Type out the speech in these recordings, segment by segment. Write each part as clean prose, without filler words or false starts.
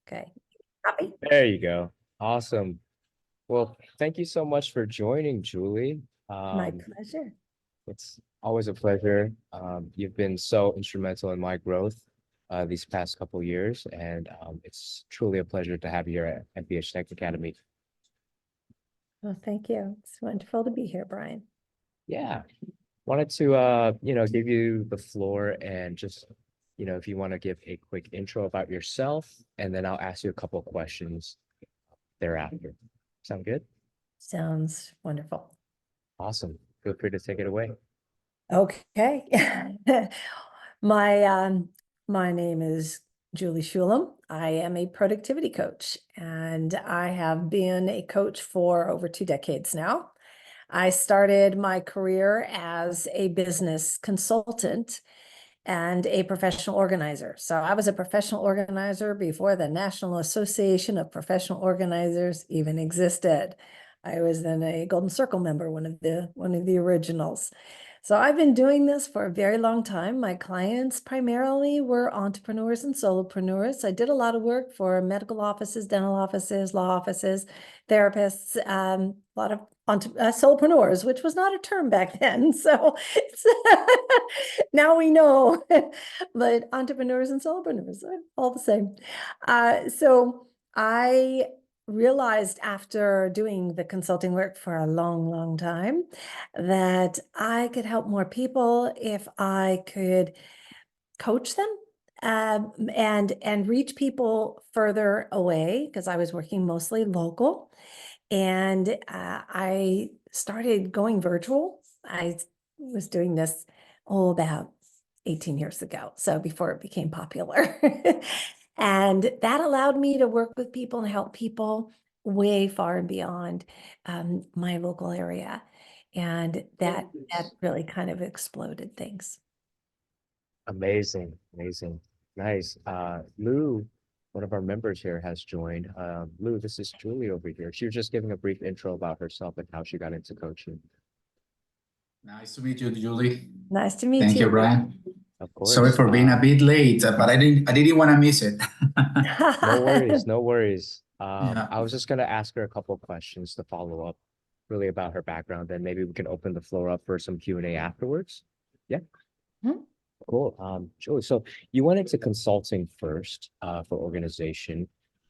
Okay. Copy. There you go. Awesome. Well, thank you so much for joining, Julie. My Um, pleasure. it's always a pleasure. You've been so instrumental in my growth these past couple years, and it's truly a pleasure to have you here at MPH Tech Academy. Well, thank you. It's wonderful to be here, Brian. Yeah, wanted to give you the floor and just if you want to give a quick intro about yourself, and then I'll ask you a couple of questions thereafter. Sound good? Sounds wonderful. Awesome. Feel free to take it away. Okay. My my name is Juli Shulem. I am a productivity coach, and I have been a coach for over 2 decades now. I started my career as a business consultant and a professional organizer. So I was a professional organizer before the National Association of Professional Organizers even existed. I was then a Golden Circle member, one of the originals. So I've been doing this for a very long time. My clients primarily were entrepreneurs and solopreneurs. I did a lot of work for medical offices, dental offices, law offices, therapists, a lot of solopreneurs, which was not a term back then. So now we know, but entrepreneurs and solopreneurs are all the same. So I realized after doing the consulting work for a long, long time that I could help more people if I could coach them and reach people further away, because I was working mostly local. And I started going virtual. I was doing this about 18 years ago, so before it became popular. And that allowed me to work with people and help people way far and beyond my local area. And that really kind of exploded things. Amazing, amazing. Nice. Lou, one of our members here, has joined. Lou, this is Julie over here. She was just giving a brief intro about herself and how she got into coaching. Nice to meet you, Julie. Nice to meet Thank you. you, Brian. Of Sorry course. for being a bit late, but I didn't want to miss it. No worries, no worries. Yeah. I was just gonna ask her a couple of questions to follow up really about her background. Then maybe we can open the floor up for some Q&A afterwards. Yeah. Hmm. Cool. Julie, so you went into consulting first for organization,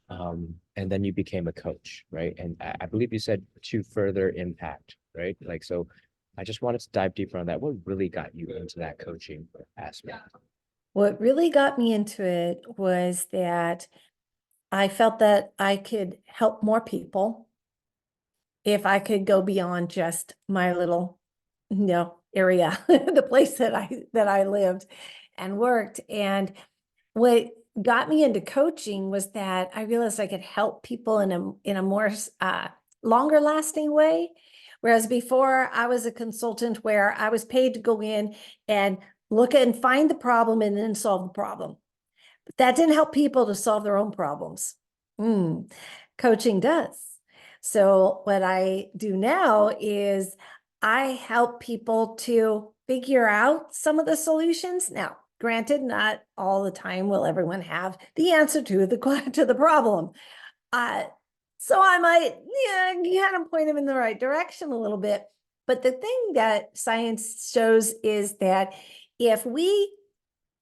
and then you became a coach, right? And I believe you said to further impact, right? Like, so I just wanted to dive deeper on that. What really got you into that coaching aspect? What really got me into it was that I felt that I could help more people if I could go beyond just my little, area, the place that I lived and worked. And what got me into coaching was that I realized I could help people in a more longer lasting way. Whereas before I was a consultant where I was paid to go in and look and find the problem and then solve the problem. But that didn't help people to solve their own problems. Coaching does. So what I do now is I help people to figure out some of the solutions. Now, granted, not all the time will everyone have the answer to the problem. So I might, you kind of point them in the right direction a little bit. But the thing that science shows is that if we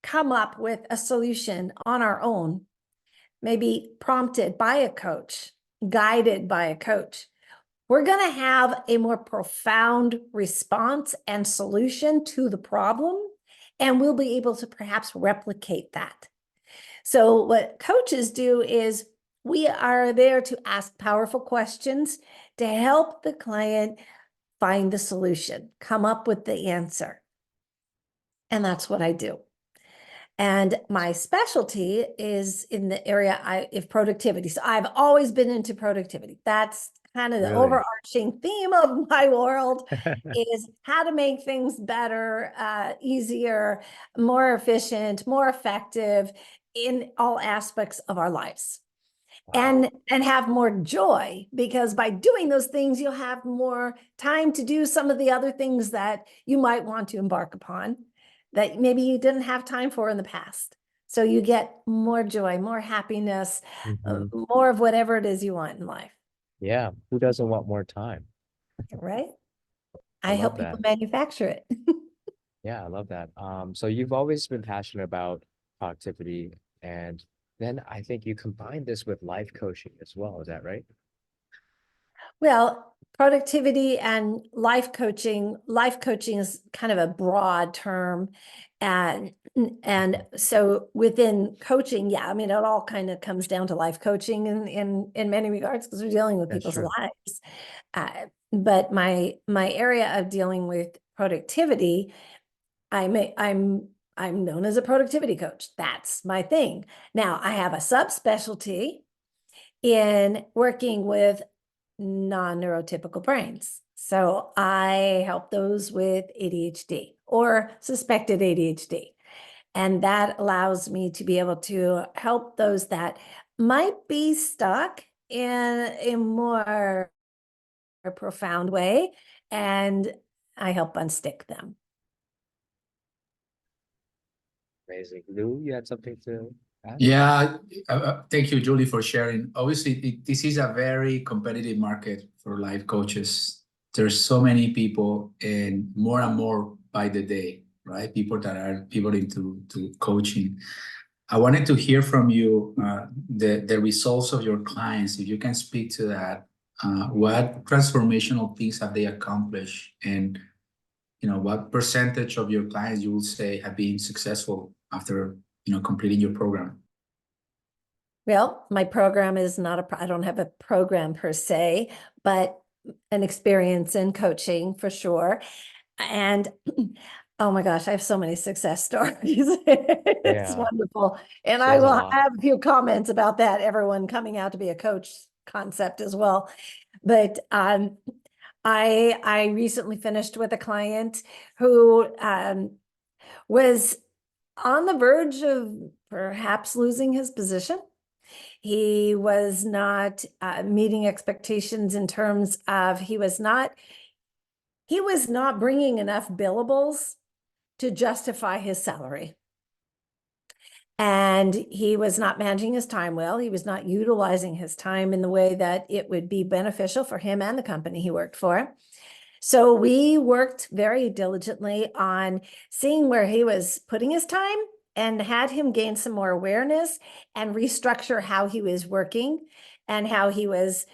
come up with a solution on our own, maybe prompted by a coach, guided by a coach, we're going to have a more profound response and solution to the problem, and we'll be able to perhaps replicate that. So what coaches do is we are there to ask powerful questions to help the client find the solution, come up with the answer. And that's what I do. And my specialty is in the area of productivity. So I've always been into productivity. That's kind of the overarching theme of my world is how to make things better, easier, more efficient, more effective in all aspects of our lives. Wow. And have more joy, because by doing those things, you'll have more time to do some of the other things that you might want to embark upon that maybe you didn't have time for in the past. So you get more joy, more happiness, Mhm. more of whatever it is you want in life, Yeah, who doesn't want more time? right? I I love help people that. manufacture it. Yeah, I love that. So you've always been passionate about productivity, and then I think you combine this with life coaching as well. Is that right? Well, productivity and life coaching is kind of a broad term. And so within coaching, yeah, I mean, it all kind of comes down to life coaching in many regards because we're dealing with That's people's true. lives. But my area of dealing with productivity, I'm known as a productivity coach. That's my thing. Now I have a subspecialty in working with non-neurotypical brains. So I help those with ADHD or suspected ADHD. And that allows me to be able to help those that might be stuck in a more profound way. And I help unstick them. Amazing. Lou, you had something to add? Yeah, thank you, Julie, for sharing. Obviously, this is a very competitive market for life coaches. There's so many people, and more by the day, right? People that are pivoting to coaching. I wanted to hear from you the results of your clients. If you can speak to that, what transformational things have they accomplished, and what percentage of your clients you would say have been successful after completing your program? Well, my program is not I don't have a program per se, but an experience in coaching for sure. And oh my gosh, I have so many success stories. It's Yeah, wonderful. And I there's a will lot. have a few comments about that, everyone coming out to be a coach concept as well. But I recently finished with a client who was on the verge of perhaps losing his position. He was not meeting expectations in terms of he was not bringing enough billables to justify his salary. And he was not managing his time well. He was not utilizing his time in the way that it would be beneficial for him and the company he worked for. So we worked very diligently on seeing where he was putting his time and had him gain some more awareness and restructure how he was working and how he was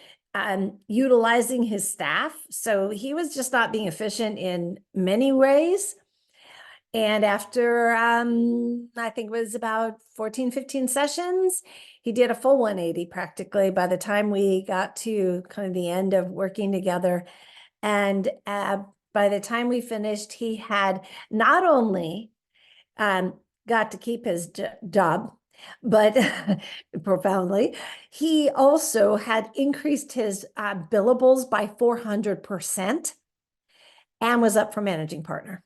utilizing his staff. So he was just not being efficient in many ways. And after, I think it was about 14, 15 sessions, he did a full 180 practically by the time we got to kind of the end of working together. And by the time we finished, he had not only got to keep his job, but profoundly, he also had increased his billables by 400% and was up for managing partner.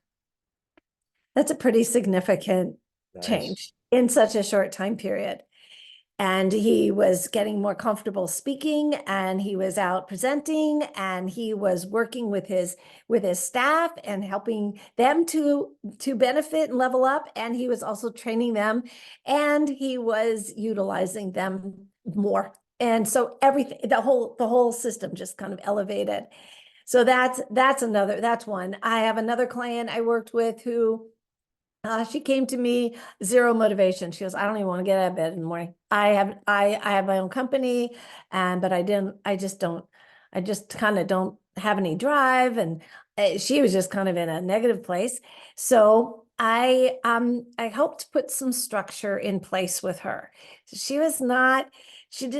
That's a pretty significant Nice. change in such a short time period. And he was getting more comfortable speaking, and he was out presenting, and he was working with his staff and helping them to benefit and level up. And he was also training them, and he was utilizing them more. And so everything, the whole system just kind of elevated. So that's one. I have another client I worked with who she came to me, zero motivation. She goes, I don't even want to get out of bed in the morning. I have my own company, but I just kind of don't have any drive. And she was just kind of in a negative place. So I helped put some structure in place with her. She was not, she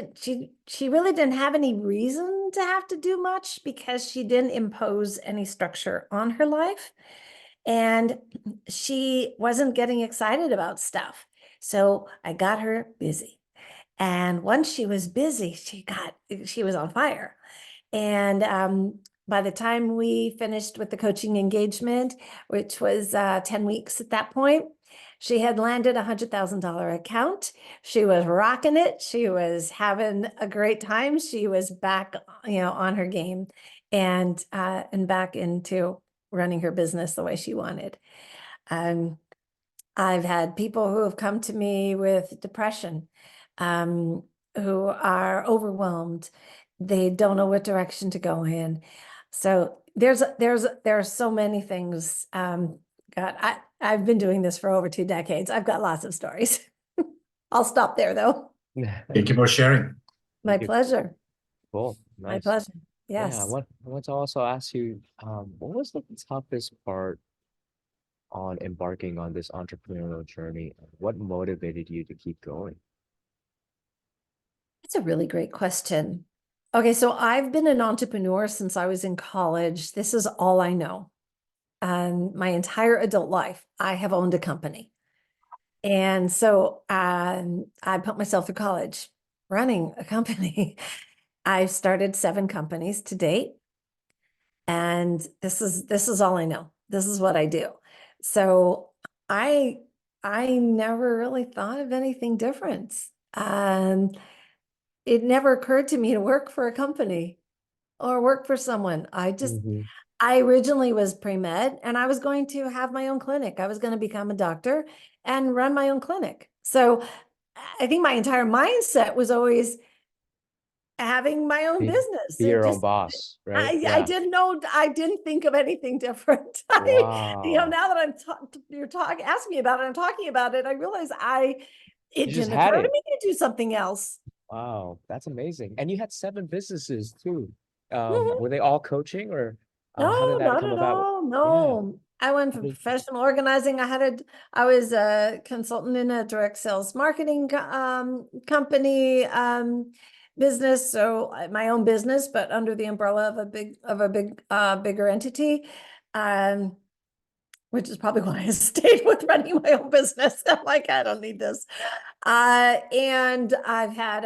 really didn't have any reason to have to do much because she didn't impose any structure on her life. And she wasn't getting excited about stuff. So I got her busy. And once she was busy, she was on fire. And by the time we finished with the coaching engagement, which was 10 weeks at that point, she had landed $100,000 account. She was rocking it. She was having a great time. She was back, on her game and back into running her business the way she wanted. Um, I've had people who have come to me with depression, who are overwhelmed. They don't know what direction to go in. So there are so many things. God, I've been doing this for over 2 decades. I've got lots of stories. I'll stop there though. Thank you for sharing. My Thank you. pleasure. Cool. My Nice. pleasure. Yeah, Yes. I want to also ask you, what was the toughest part on embarking on this entrepreneurial journey? What motivated you to keep going? That's a really great question. Okay, so I've been an entrepreneur since I was in college. This is all I know. And my entire adult life, I have owned a company. And so I put myself through college running a company. I've started 7 companies to date. And this is all I know. This is what I do. So I I never really thought of anything different. Um, it never occurred to me to work for a company or work for someone. Mhm. I originally was pre-med and I was going to have my own clinic. I was going to become a doctor and run my own clinic. So I think my entire mindset was always having my own Be, business. be It your own just, boss, right? I Yeah. didn't know, I didn't think of anything different. Wow. Now that you're talking, ask me about it, I'm talking about it, I realize it You just didn't had occur to it. me to do something else. Wow, that's amazing. And you had 7 businesses too. Mhm. Were they all coaching or how did No, that not come at about? all. Yeah. No, I went How from did, professional organizing. I was a consultant in a direct sales marketing company business. So my own business, but under the umbrella of bigger entity. Um, which is probably why I stayed with running my own business. I'm like, I don't need this. And I had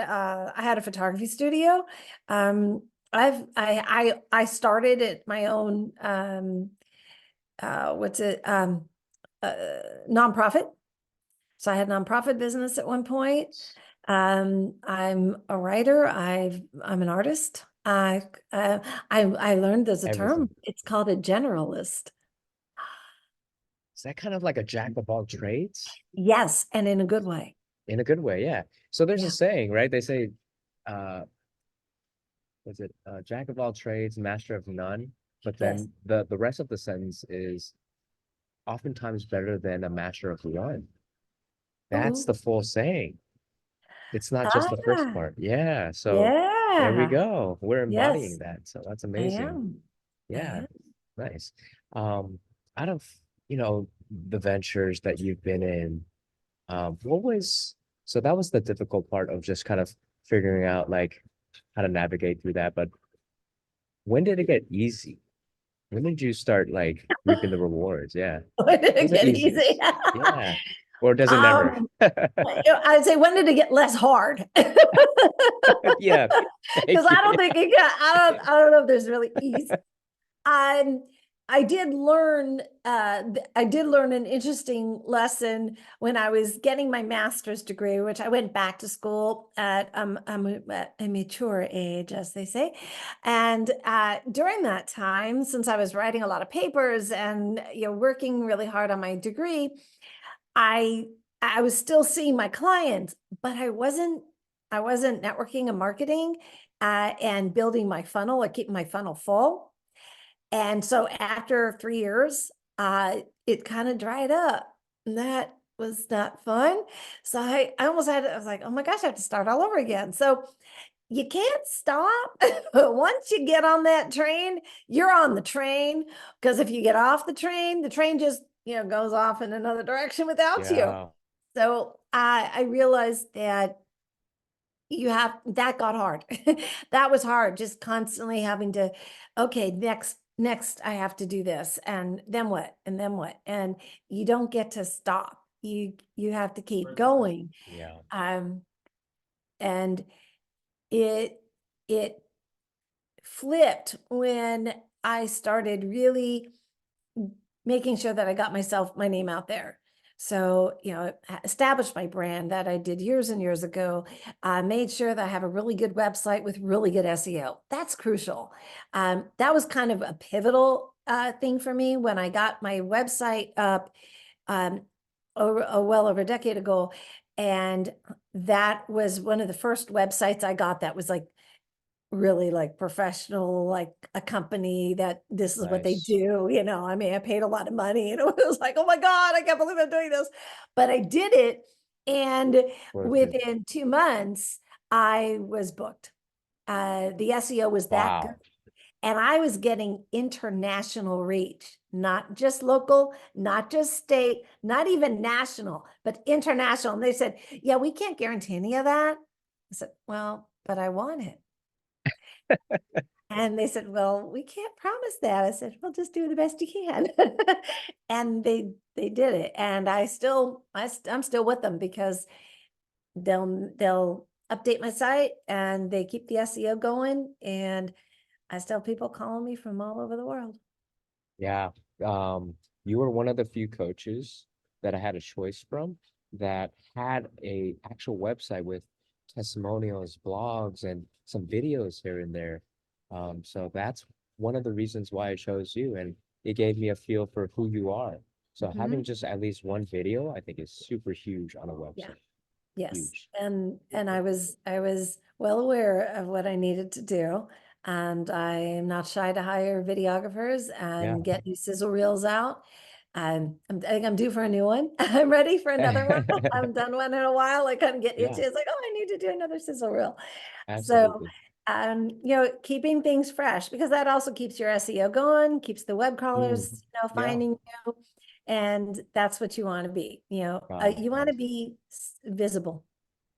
a photography studio. I started at my own what's it uh, nonprofit. So I had a nonprofit business at one point. I'm a writer. I'm an artist. I learned there's a term. everything. It's called a generalist. Is that kind of like a jack of all trades? Yes, and in a good way. In a good way, yeah. So there's a Yeah. saying, right? They say, uh, was it jack of all trades, master of none? But Yes. then the rest of the sentence is oftentimes better than a master of one. That's Ooh. the full saying. It's not just the first Ah, part. Yeah. So there we yeah. go. We're embodying Yes, that. So that's I amazing. am. I Yeah. am. Nice. Out of, the ventures that you've been in, what was, so that was the difficult part of just kind of figuring out like how to navigate through that. But when did it get easy? When did you start like reaping the rewards? Yeah. When did Was it it get easy? easy? Yeah. Or does it never? Um, I'd say when did it get less hard? Yeah. Because Thank you. I don't think it got, I don't know if there's really easy. Um, I did learn an interesting lesson when I was getting my master's degree, which I went back to school at a mature age, as they say. And during that time, since I was writing a lot of papers and working really hard on my degree, I I was still seeing my clients, but I wasn't networking and marketing and building my funnel or keeping my funnel full. And so after 3 years, it kind of dried up. And that was not fun. So I almost I was like, oh my gosh, I have to start all over again. So you can't stop. But once you get on that train, you're on the train. Because if you get off the train just, goes off in another direction without you. Yeah. So I realized that that got hard. That was hard, just constantly having to, okay, next I have to do this, and then what, and then what, and you don't get to stop. You have to keep going. Yeah. Um, and it it flipped when I started really making sure that I got my name out there. So, established my brand that I did years and years ago. I made sure that I have a really good website with really good SEO. That's crucial. That was kind of a pivotal thing for me when I got my website up. Um, well over a decade ago. And that was one of the first websites I got that was like really like professional, like a company that this is what they Nice. do. I mean, I paid a lot of money and it was like, oh my God, I can't believe I'm doing this. But I did it. And What a feeling. within 2 months, I was booked. The SEO was that good. Wow. And I was getting international reach, not just local, not just state, not even national, but international. And they said, yeah, we can't guarantee any of that. I said, well, but I want it. And they said, well, we can't promise that. I said, well, just do the best you can. And they did it. And I'm still with them because they'll update my site and they keep the SEO going. And I still have people calling me from all over the world. Yeah. You were one of the few coaches that I had a choice from that had a actual website with testimonials, blogs, and some videos here and there. So that's one of the reasons why I chose you, and it gave me a feel for who you are. So having just at least one video, I think is super huge on a Yeah. website. Yes. Huge. And I was well aware of what I needed to do. And I am not shy to hire videographers Yeah. and get new sizzle reels out. I think I'm due for a new one. I'm ready for another one. I haven't done one in a while. I kind of get Yeah, itchy. It's like, oh, I need to do another sizzle reel. So, absolutely. keeping things fresh because that also keeps your SEO going, keeps the web Mm, crawlers, yeah, finding you. And that's what you want to be. got it. You want to be visible.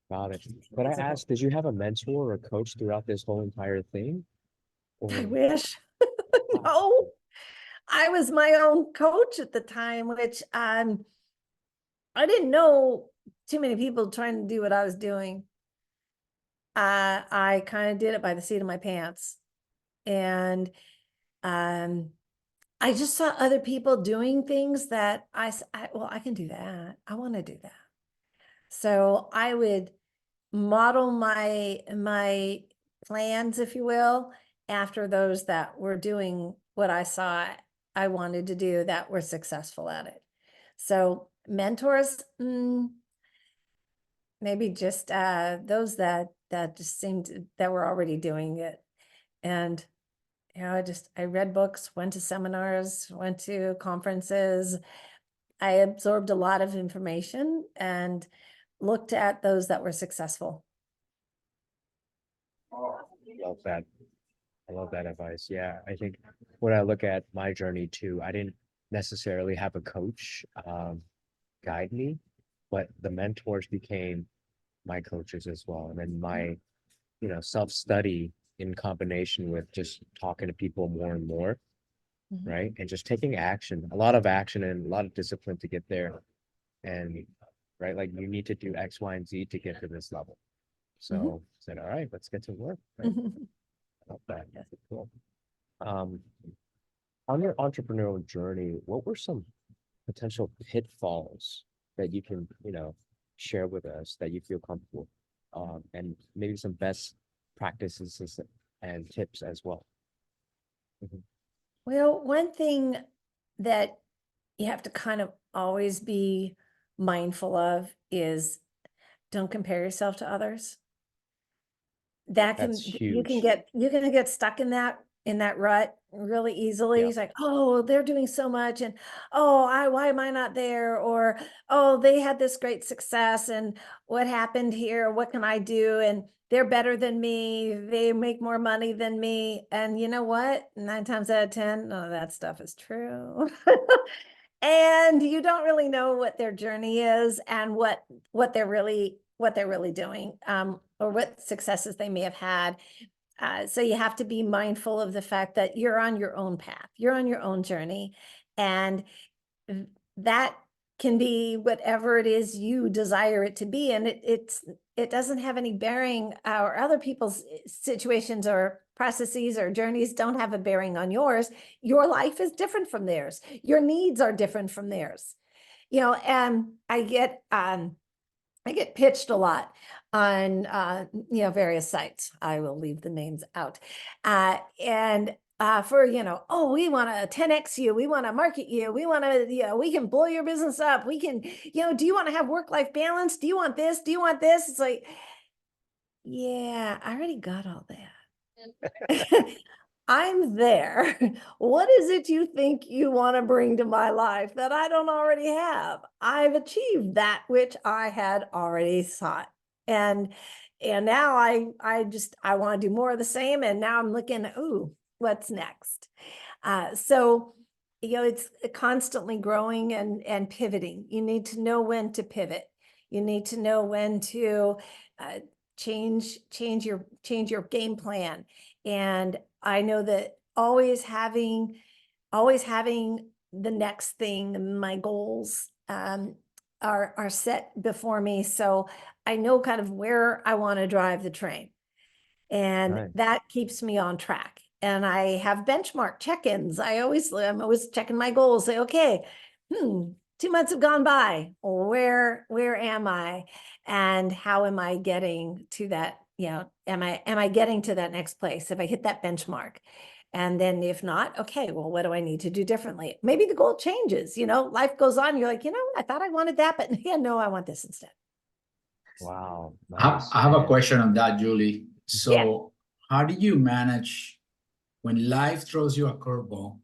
Got it. But I Visible. asked, did you have a mentor or a coach throughout this whole entire thing? I Or wish. wow. No, I was my own coach at the time, which I didn't know too many people trying to do what I was doing. I kind of did it by the seat of my pants. And um, I just saw other people doing things that well, I can do that. I want to do that. So I would model my plans, if you will, after those that were doing what I saw I wanted to do that were successful at it. So mentors, maybe just those that just seemed that were already doing it. And I read books, went to seminars, went to conferences. I absorbed a lot of information and looked at those that were successful. Love that. I love that advice. Yeah, I think when I look at my journey too, I didn't necessarily have a coach guide me, but the mentors became my coaches as well. And then my, self-study in combination with just talking to people more and more, right? And just taking action, a lot of action and a lot of discipline to get there. And right, like you need to do X, Y, and Z to get to this level. So I said, all right, let's get to work. Right? I love that. That's cool. Um, on your entrepreneurial journey, what were some potential pitfalls that you can, share with us that you feel comfortable, and maybe some best practices and tips as well? Mhm. Well, one thing that you have to kind of always be mindful of is don't compare yourself to others. That's You can huge. get stuck in that rut really easily. Yeah. It's like, oh, they're doing so much, and oh, why am I not there? Or oh, they had this great success, and what happened here? What can I do? And they're better than me. They make more money than me. And you know what? 9 times out of 10, none of that stuff is true. And you don't really know what their journey is and what they're really doing, or what successes they may have had. So you have to be mindful of the fact that you're on your own path, you're on your own journey, and that can be whatever it is you desire it to be. And it doesn't have any bearing, or other people's situations or processes or journeys don't have a bearing on yours. Your life is different from theirs. Your needs are different from theirs. And I get pitched a lot on various sites. I will leave the names out. And for, oh, we want to 10X you, we want to market you, we want to, we can blow your business up. We can, do you want to have work-life balance? Do you want this? Do you want this? It's like, yeah, I already got all that. I'm there. What is it you think you want to bring to my life that I don't already have? I've achieved that which I had already sought. And now I want to do more of the same. And now I'm looking, ooh, what's next? So, it's constantly growing and pivoting. You need to know when to pivot. You need to know when to change your game plan. And I know that always having the next thing, my goals are set before me. So I know kind of where I want to drive the train. And Right. that keeps me on track. And I have benchmark check-ins. I'm always checking my goals, say, okay, 2 months have gone by. Where am I? And how am I getting to that? Am I getting to that next place? If I hit that benchmark? And then if not, okay, well, what do I need to do differently? Maybe the goal changes, life goes on. You're like, I thought I wanted that, but yeah, no, I want this instead. Wow. I have a question on that, Julie. So Yeah. how do you manage when life throws you a curveball?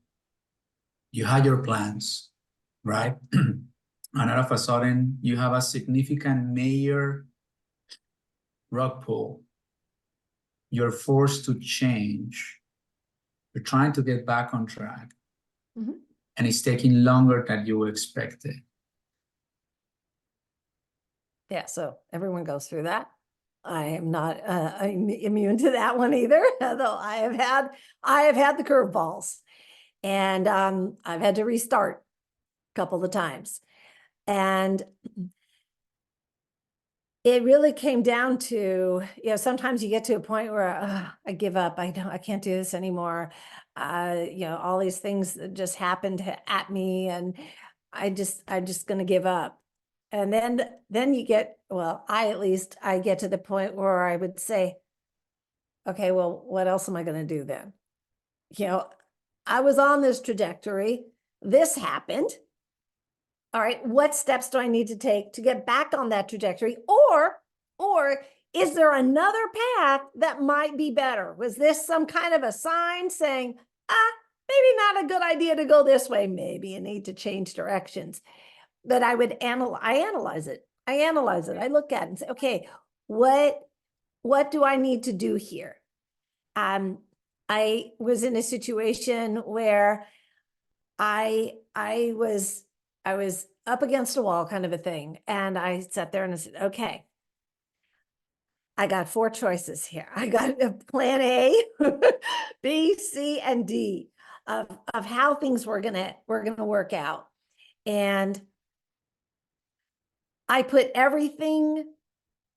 You had your plans, right? And all of a sudden, you have a significant major rug pull. You're forced to change. You're trying to get back on track. Mhm. And it's taking longer than you expected. Yeah, so everyone goes through that. I am not immune to that one either, though I have had the curveballs, and I've had to restart a couple of times. And it really came down to, sometimes you get to a point where I give up. I can't do this anymore. All these things that just happened at me, and I'm just going to give up. And then you get, well, I get to the point where I would say, okay, well, what else am I going to do then? I was on this trajectory. This happened. All right, what steps do I need to take to get back on that trajectory? Or is there another path that might be better? Was this some kind of a sign saying, maybe not a good idea to go this way. Maybe you need to change directions. That I would analyze it. I look at it and say, okay, what do I need to do here? I was in a situation where I was up against a wall, kind of a thing. And I sat there and I said, okay, I got 4 choices here. I got a plan A, B, C, and D of how things were gonna work out. And I put everything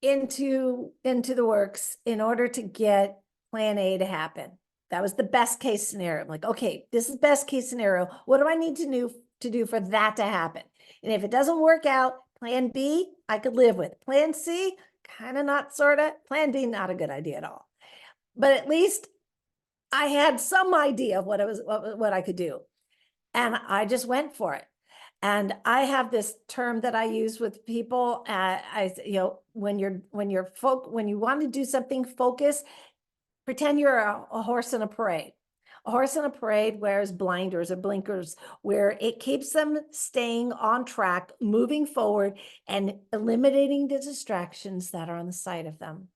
into the works in order to get plan A to happen. That was the best case scenario. I'm like, okay, this is best case scenario. What do I need to do for that to happen? And if it doesn't work out, plan B, I could live with. Plan C, kind of not sort of. Plan D, not a good idea at all. But at least I had some idea of what I could do. And I just went for it. And I have this term that I use with people. When you want to do something, focus. Pretend you're a horse in a parade. A horse in a parade wears blinders or blinkers, where it keeps them staying on track, moving forward, and eliminating the distractions that are on the side of them.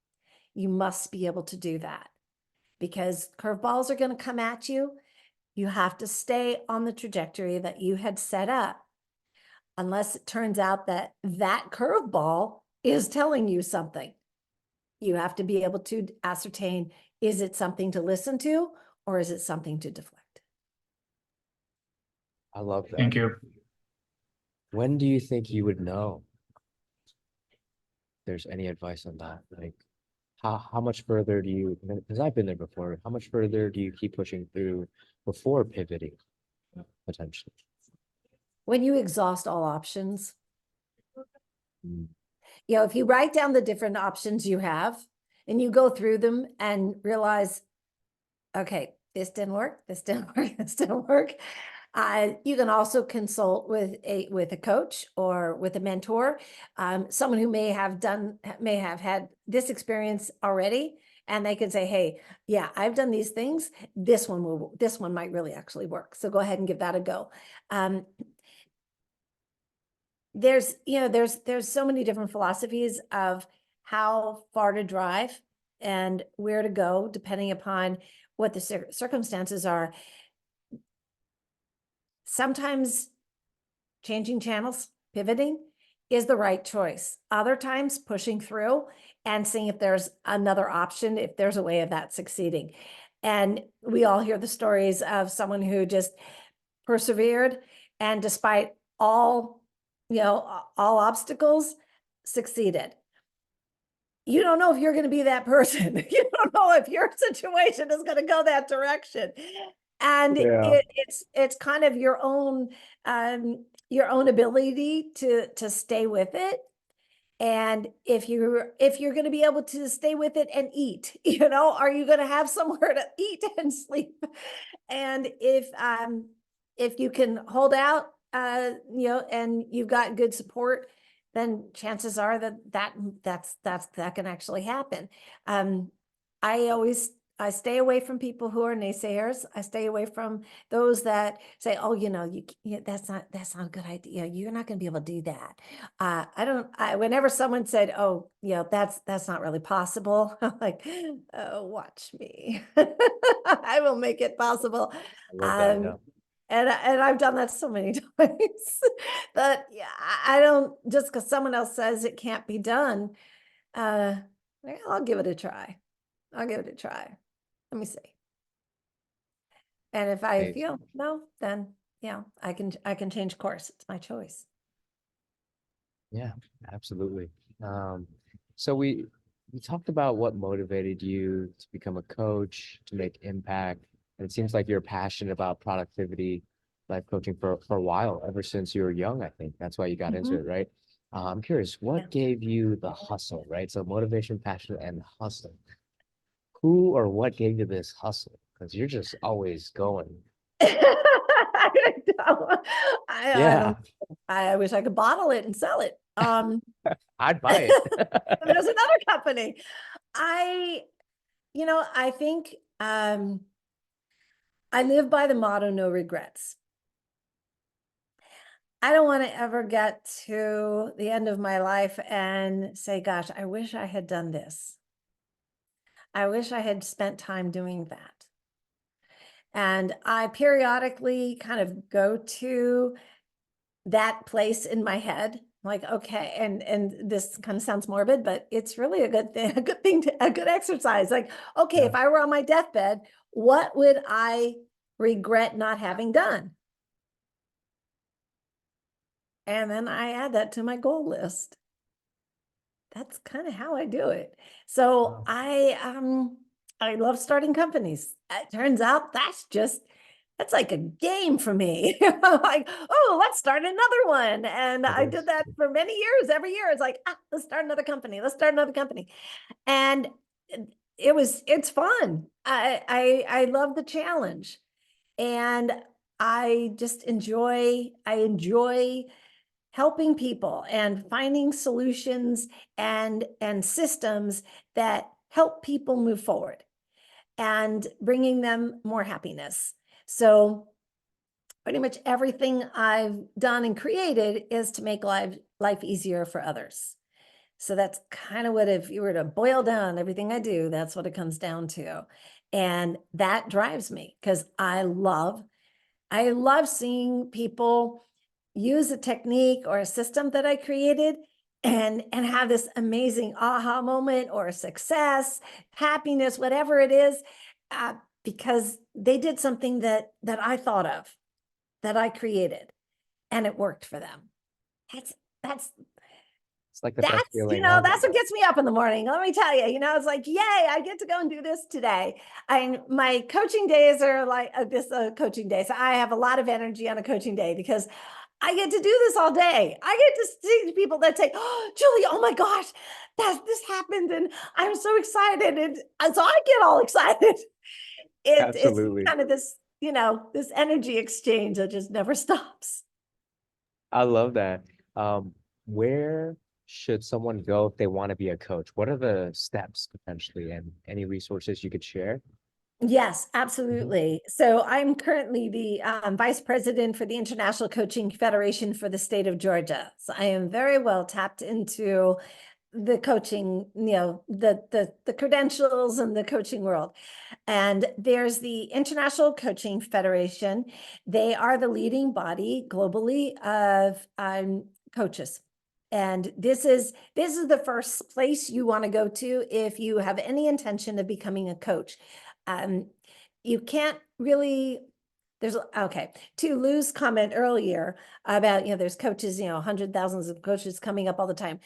You must be able to do that, because curveballs are going to come at you. You have to stay on the trajectory that you had set up, unless it turns out that curveball is telling you something. You have to be able to ascertain, is it something to listen to, or is it something to deflect? I love that. Thank you. When do you think you would know? If there's any advice on that? Like, how much further do you, because I've been there before, how much further do you keep pushing through before pivoting, potentially? When you exhaust all options, Mm. if you write down the different options you have and you go through them and realize, okay, this didn't work, this didn't work, this didn't work. You can also consult with a coach or with a mentor, someone who may have had this experience already, and they can say, hey, yeah, I've done these things. This one might really actually work. So go ahead and give that a go. There's so many different philosophies of how far to drive and where to go, depending upon what the circumstances are. Sometimes changing channels, pivoting is the right choice. Other times pushing through and seeing if there's another option, if there's a way of that succeeding. And we all hear the stories of someone who just persevered and despite all obstacles, succeeded. You don't know if you're going to be that person. You don't know if your situation is going to go that direction. And it's kind of your own ability to stay with it. And if you're going to be able to stay with it and eat, are you going to have somewhere to eat and sleep? And if you can hold out, and you've got good support, then chances are that can actually happen. I stay away from people who are naysayers. I stay away from those that say, oh, that's not a good idea. You're not going to be able to do that. Whenever someone said, oh, that's not really possible, I'm like, oh, watch me. I will make it possible. I love that, yeah. And I've done that so many times that I don't, just because someone else says it can't be done, I'll give it a try. I'll give it a try. Let me see. And if I feel no, then I can change course. It's my choice. Yeah, absolutely. So we talked about what motivated you to become a coach, to make impact. And it seems like you're passionate about productivity, life coaching for a while, ever since you were young, I think. That's why you got into it, right? I'm curious, what gave you the hustle, right? So motivation, passion, and hustle. Who or what gave you this hustle? Because you're just always going. I wish I could bottle it and sell it. I'd buy it. There's another company. I think I live by the motto, no regrets. I don't want to ever get to the end of my life and say, gosh, I wish I had done this. I wish I had spent time doing that. And I periodically kind of go to that place in my head, like, okay, and this kind of sounds morbid, but it's really a good thing, a good exercise. Like, okay, if I were on my deathbed, what would I regret not having done? And then I add that to my goal list. That's kind of how I do it. So I love starting companies. It turns out that's like a game for me. Like, oh, let's start another one. And I did that for many years. Every year it's like, let's start another company. Let's start another company. And it's fun. I love the challenge. And I just enjoy helping people and finding solutions and systems that help people move forward and bringing them more happiness. So pretty much everything I've done and created is to make life easier for others. So that's kind of what, if you were to boil down everything I do, that's what it comes down to. And that drives me because I love seeing people use a technique or a system that I created and have this amazing aha moment or success, happiness, whatever it is, because they did something that I thought of, that I created, and it worked for them. It's like the best feeling. That's what gets me up in the morning. Let me tell you, it's like, yay, I get to go and do this today. My coaching days are like this coaching day. So I have a lot of energy on a coaching day because I get to do this all day. I get to see people that say, oh, Julie, oh my gosh, this happened. And I'm so excited. And so I get all excited. it's Absolutely. kind of this, this energy exchange that just never stops. I love that. Where should someone go if they want to be a coach? What are the steps potentially and any resources you could share? Yes, Mhm. absolutely. So I'm currently the vice president for the International Coaching Federation for the state of Georgia. So I am very well tapped into the coaching, the credentials and the coaching world. And there's the International Coaching Federation. They are the leading body globally of coaches. And this is the first place you want to go to if you have any intention of becoming a coach. You can't really, to Lou's comment earlier about, there's coaches, 100,000s of coaches coming up all the time.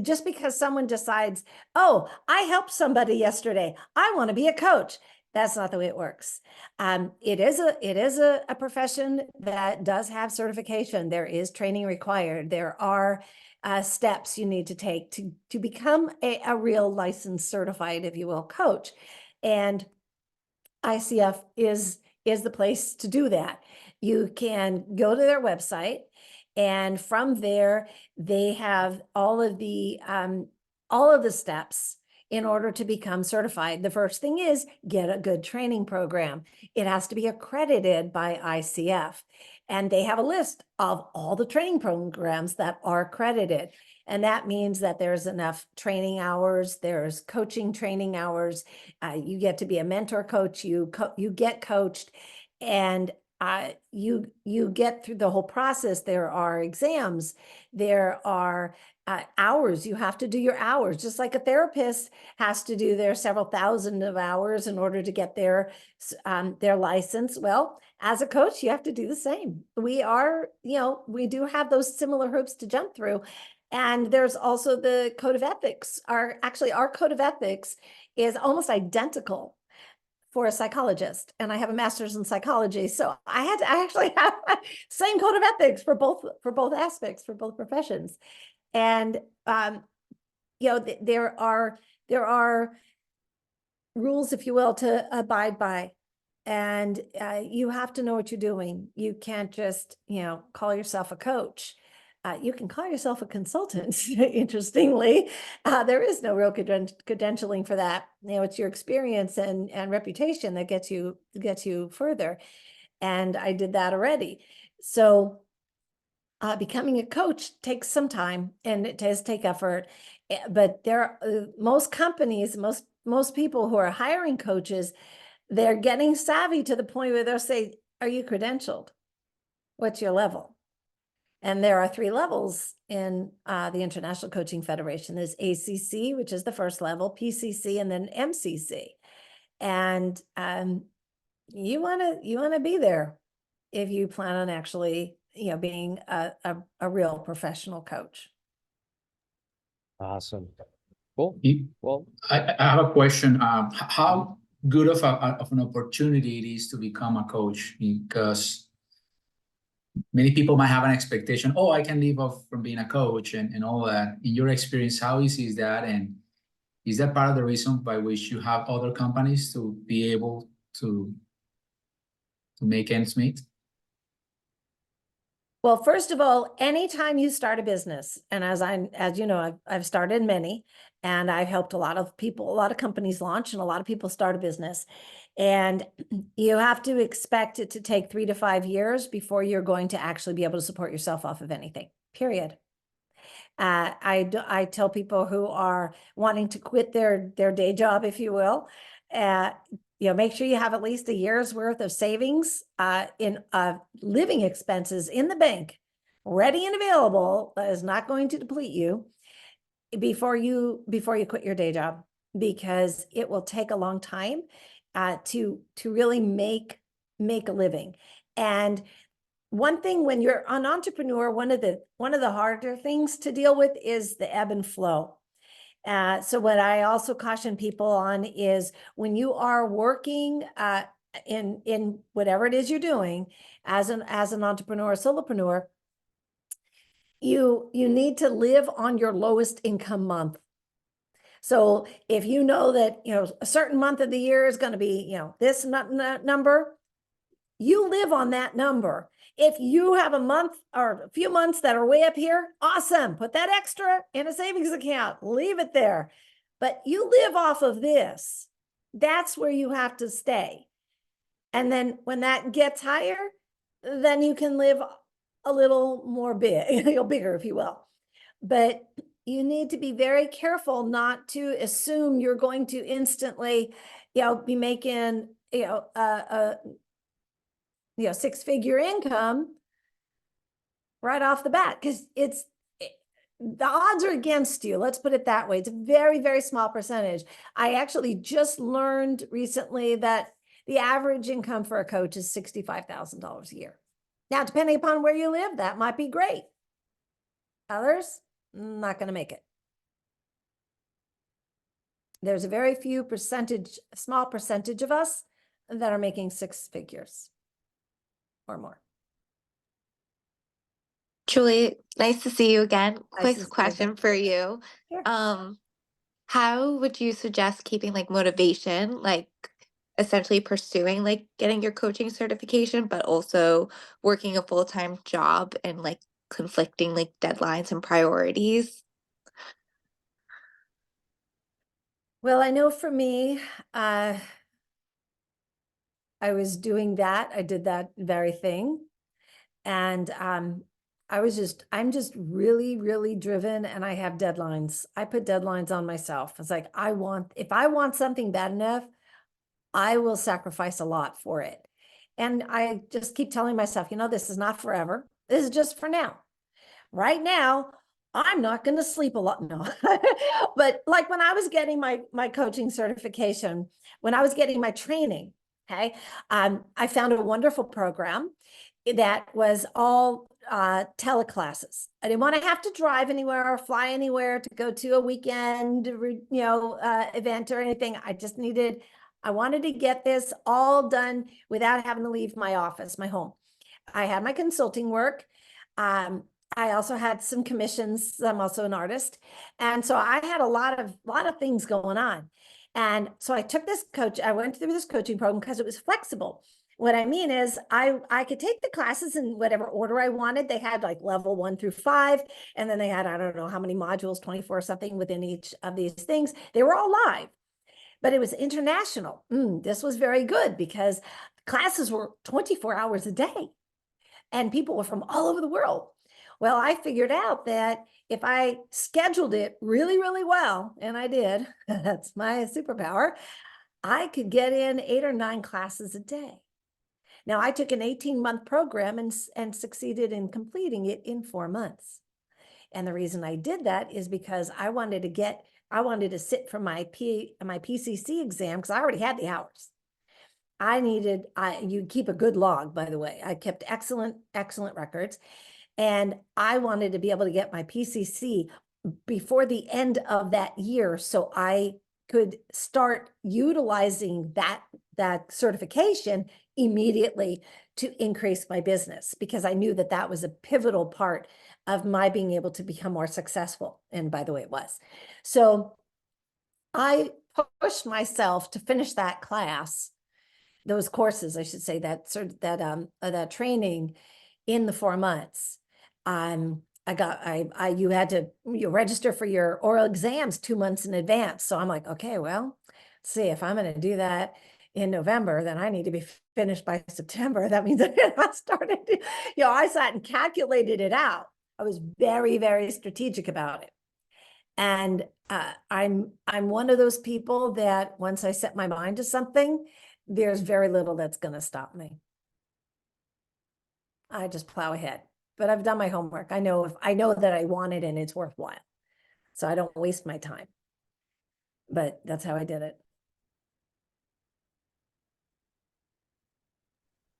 Just because someone decides, oh, I helped somebody yesterday, I want to be a coach. That's not the way it works. It is a profession that does have certification. There is training required. There are steps you need to take to become a real licensed certified, if you will, coach. And ICF is the place to do that. You can go to their website, and from there they have all of the steps in order to become certified. The first thing is get a good training program. It has to be accredited by ICF, and they have a list of all the training programs that are accredited. And that means that there's enough training hours, there's coaching training hours, you get to be a mentor coach, you get coached, and you get through the whole process. There are exams, there are hours. You have to do your hours, just like a therapist has to do their several thousand of hours in order to get their license. Well, as a coach, you have to do the same. We do have those similar hoops to jump through. And there's also the code of ethics. Our code of ethics is almost identical for a psychologist, and I have a master's in psychology, so I actually have same code of ethics for both aspects, for both professions. And there are rules, if you will, to abide by, and you have to know what you're doing. You can't just call yourself a coach. You can call yourself a consultant. Interestingly, there is no real credentialing for that. It's your experience and reputation that gets you further. And I did that already. So becoming a coach takes some time, and it does take effort. But most companies, most people who are hiring coaches, they're getting savvy to the point where they'll say, "Are you credentialed? What's your level?" And there are 3 levels in the International Coaching Federation. There's ACC, which is the first level, PCC, and then MCC. And you want to be there if you plan on actually, being a real professional coach. Awesome. Cool. Well, I have a question. How good of an opportunity it is to become a coach? Because many people might have an expectation, oh, I can live off from being a coach and all that. In your experience, how easy is that? And is that part of the reason by which you have other companies to be able to make ends meet? Well, first of all, anytime you start a business, and as you know, I've started many, and I've helped a lot of people, a lot of companies launch, and a lot of people start a business. And you have to expect it to take 3 to 5 years before you're going to actually be able to support yourself off of anything, period. I tell people who are wanting to quit their day job, if you will, make sure you have at least a year's worth of savings in living expenses in the bank, ready and available, that is not going to deplete you before you quit your day job, because it will take a long time to really make a living. And one thing, when you're an entrepreneur, one of the harder things to deal with is the ebb and flow. So what I also caution people on is, when you are working in whatever it is you're doing as an entrepreneur, solopreneur, you need to live on your lowest income month. So if you know that, a certain month of the year is going to be, this number, you live on that number. If you have a month or a few months that are way up here, awesome. Put that extra in a savings account, leave it there. But you live off of this. That's where you have to stay. And then when that gets higher, then you can live a little more big, bigger, if you will. But you need to be very careful not to assume you're going to instantly, be making, six-figure income right off the bat, because the odds are against you. Let's put it that way. It's a very, very small percentage. I actually just learned recently that the average income for a coach is $65,000 a year. Now, depending upon where you live, that might be great. Others, not going to make it. There's a very few small percentage of us that are making six figures or more. Julie, nice to see you again. Nice to see Quick you question for you. Sure. How would you suggest keeping like motivation, like essentially pursuing like getting your coaching certification, but also working a full-time job and like conflicting like deadlines and priorities? Well, I know for me, I was doing that. I did that very thing. And I'm just really, really driven, and I have deadlines. I put deadlines on myself. It's like, if I want something bad enough, I will sacrifice a lot for it. And I just keep telling myself, this is not forever. This is just for now. Right now, I'm not going to sleep a lot. No, but like when I was getting my coaching certification, when I was getting my training, okay, I found a wonderful program that was all teleclasses. I didn't want to have to drive anywhere or fly anywhere to go to a weekend, event or anything. I wanted to get this all done without having to leave my office, my home. I had my consulting work. I also had some commissions. I'm also an artist. And so I had a lot of things going on. And so I went through this coaching program because it was flexible. What I mean is I could take the classes in whatever order I wanted. They had like level 1 through 5. And then they had, I don't know how many modules, 24 or something within each of these things. They were all live, but it was international. This was very good because classes were 24 hours a day and people were from all over the world. Well, I figured out that if I scheduled it really, really well, and I did, that's my superpower, I could get in 8 or 9 classes a day. Now, I took an 18-month program and succeeded in completing it in 4 months. And the reason I did that is because I wanted to sit for my PCC exam because I already had the hours. You keep a good log, by the way. I kept excellent records. And I wanted to be able to get my PCC before the end of that year so I could start utilizing that certification immediately to increase my business, because I knew that was a pivotal part of my being able to become more successful. And by the way, it was. So I pushed myself to finish that class, those courses, I should say, that training in the 4 months. You had to register for your oral exams 2 months in advance. So I'm like, okay, well, see, if I'm going to do that in November, then I need to be finished by September. That means I started, I sat and calculated it out. I was very, very strategic about it. And I'm one of those people that once I set my mind to something, there's very little that's going to stop me. I just plow ahead. But I've done my homework. I know that I want it and it's worthwhile. So I don't waste my time. But that's how I did it.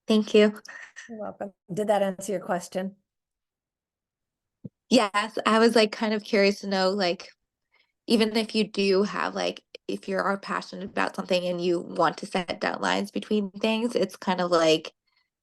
Thank you. You're welcome. Did that answer your question? Yes, I was like kind of curious to know, like, even if you do have like, if you are passionate about something and you want to set deadlines between things, it's kind of like,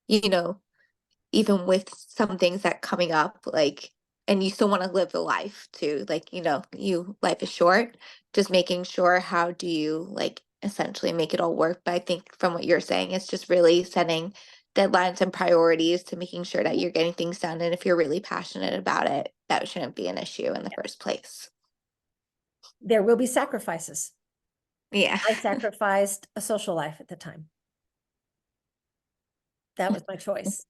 even with some things that coming up, like, and you still want to live the life too, like, life is short. just making sure how do you like essentially make it all work. But I think from what you're saying, it's just really setting deadlines and priorities to making sure that you're getting things done. And if you're really passionate about it, that shouldn't be an issue in the first place. There will be sacrifices. Yeah. I sacrificed a social life at the time. That was my choice.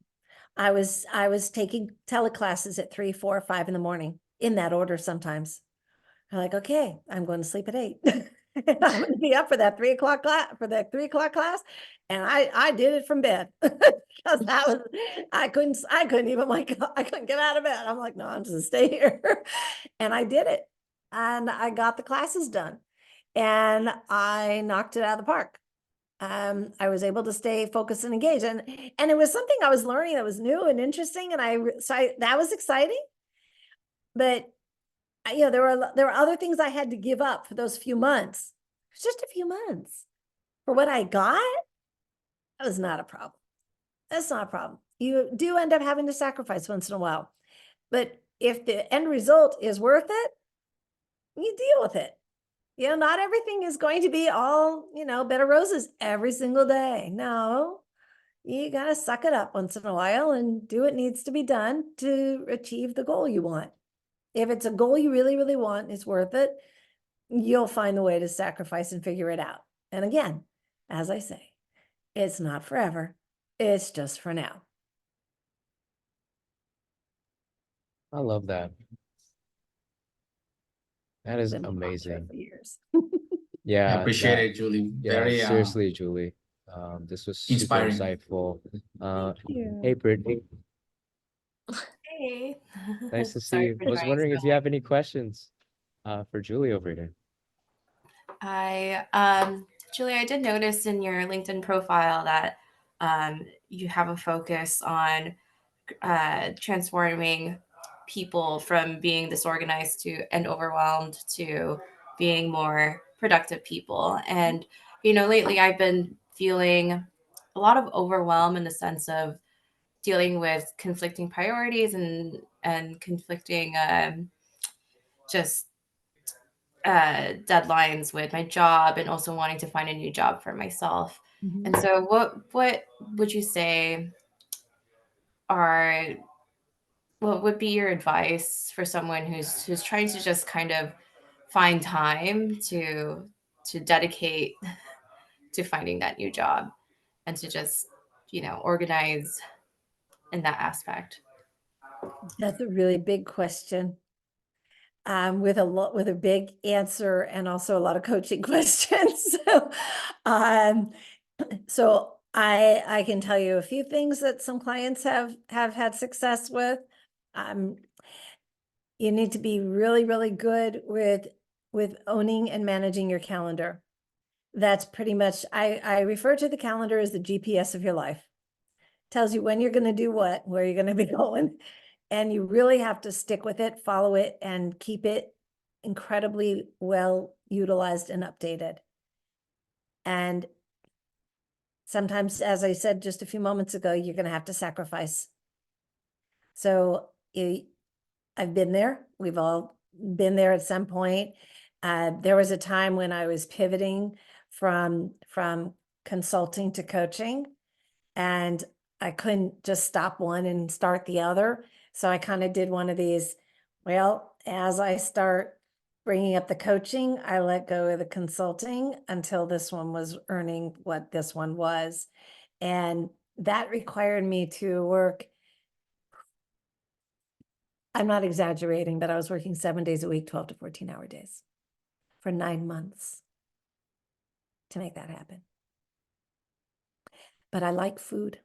I was taking teleclasses at 3, 4, 5 in the morning, in that order sometimes. I'm like, okay, I'm going to sleep at 8. And I'm going to be up for that 3 o'clock class. And I did it from bed because that was, I couldn't even like, I couldn't get out of bed. I'm like, no, I'm just gonna stay here. And I did it. And I got the classes done and I knocked it out of the park. I was able to stay focused and engaged, and it was something I was learning that was new and interesting, and that was exciting. But you know, there were other things I had to give up for those few months. It was just a few months for what I got. That was not a problem. That's not a problem. You do end up having to sacrifice once in a while, but if the end result is worth it, you deal with it. You know, not everything is going to be all, you know, bed of roses every single day. No, you got to suck it up once in a while and do what needs to be done to achieve the goal you want. If it's a goal you really, really want, it's worth it, you'll find the way to sacrifice and figure it out. And again, as I say, it's not forever. It's just for now. I love that. That is Been my mantra amazing. for years. I Yeah, appreciate that, it, Julie. yeah, Very seriously, Julie. This was super inspiring. insightful. you. Hey, Brittany, Hey. nice to see Sorry you. for Was joining wondering if so you have any questions for Julie over here. Julie, I did notice in your LinkedIn profile that you have a focus on transforming people from being disorganized and overwhelmed to being more productive people. And, you know, lately I've been feeling a lot of overwhelm in the sense of dealing with conflicting priorities and conflicting just deadlines with my job and also wanting to find a new job for myself. Mhm. And so what would you say are what would be your advice for someone who's trying to just kind of find time to dedicate to finding that new job and to just, you know, organize in that aspect? That's a really big question. With a big answer and also a lot of coaching questions. Um, so I can tell you a few things that some clients have had success with. You need to be really, really good with owning and managing your calendar. That's pretty much, I refer to the calendar as the GPS of your life. Tells you when you're going to do what, where you're going to be going. And you really have to stick with it, follow it, and keep it incredibly well utilized and updated. And sometimes, as I said just a few moments ago, you're going to have to sacrifice. So I've been there. We've all been there at some point. There was a time when I was pivoting from consulting to coaching, and I couldn't just stop one and start the other. So I kind of did one of these, well, as I start bringing up the coaching, I let go of the consulting until this one was earning what this one was. And that required me to work. I'm not exaggerating, but I was working 7 days a week, 12 to 14-hour days for 9 months to make that happen. But I like food,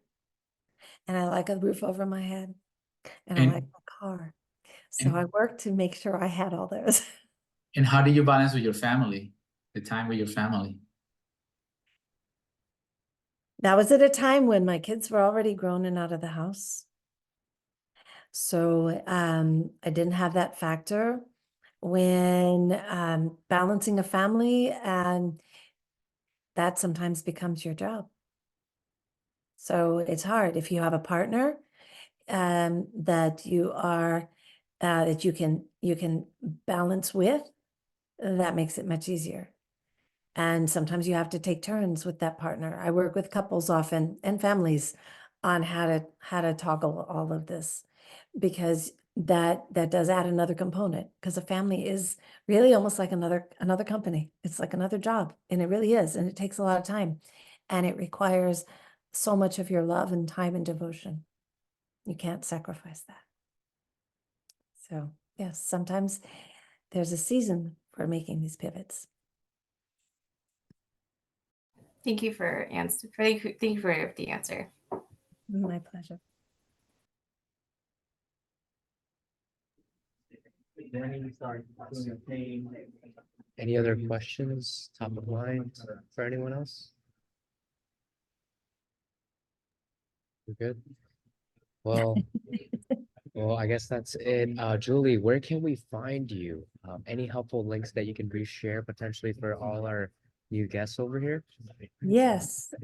and I like a roof over my head, and I And- like my car. So and- I worked to make sure I had all those. And how do you balance with your family, the time with your family? That was at a time when my kids were already grown and out of the house. So I didn't have that factor when balancing a family, and that sometimes becomes your job. So it's hard if you have a partner that you are that you can balance with. that makes it much easier. And sometimes you have to take turns with that partner. I work with couples often and families on how to toggle all of this, because that does add another component, because a family is really almost like another company. It's like another job, and it really is, and it takes a lot of time, and it requires so much of your love and time and devotion. You can't sacrifice that. So yes, sometimes there's a season for making these pivots. Thank you for thank you for the answer. My pleasure. Any other questions top of mind for anyone else? We're good. Well, I guess that's it. Julie, where can we find you? Any helpful links that you can reshare potentially for all our new guests over here? Yes.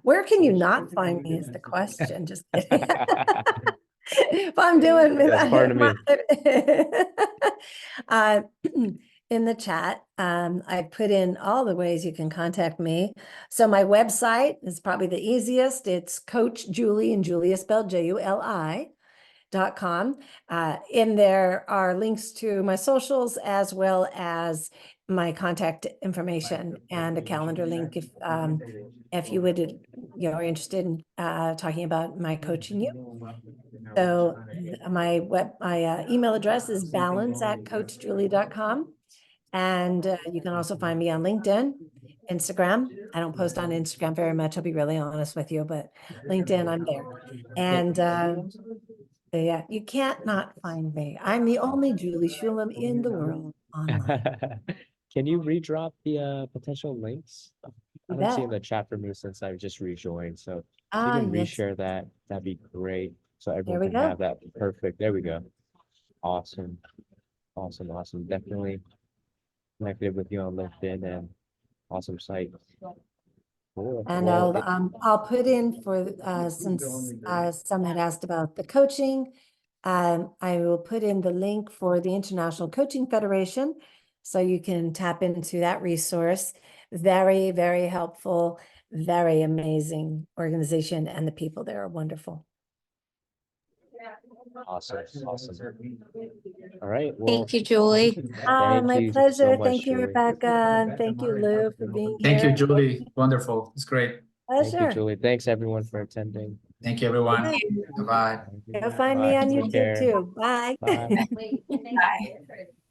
Where can you not find me is the question. Just kidding. If I'm doing That's part of me. In the chat, I put in all the ways you can contact me. So my website is probably the easiest. It's Coach Juli, and Julia spelled JULI.com. In there are links to my socials as well as my contact information and a calendar link if you would, are interested in talking about my coaching you. So my email address is balance@coachjuli.com. And you can also find me on LinkedIn, Instagram. I don't post on Instagram very much, I'll be really honest with you, but LinkedIn, I'm there. And yeah, you can't not find me. I'm the only Juli Shulem in the world online. Can you redrop the potential links? I You don't see bet. in the chat for me since I've just rejoined. So if you can Yes, reshare that, that'd be great. So there everyone we can go. have that. Perfect. There we go. Awesome. Awesome. Definitely connected with you on LinkedIn, and awesome site. Cool. And Well, I'll put in for since some had asked about the coaching, I will put in the link for the International Coaching Federation, so you can tap into that resource. Very, very helpful, very amazing organization, and the people there are wonderful. awesome. All right. Well, Thank you, Julie. thank My you pleasure. so much, Thank you, Julie. Rebecca. And thank you, Lou, for being Thank you, here. Julie. Wonderful. It's great. Thank you, Pleasure. Julie. Thanks everyone for attending. Thank you, everyone. Yeah. Bye-bye. Go find me Bye. on Take YouTube care. too. Bye. Bye. Bye.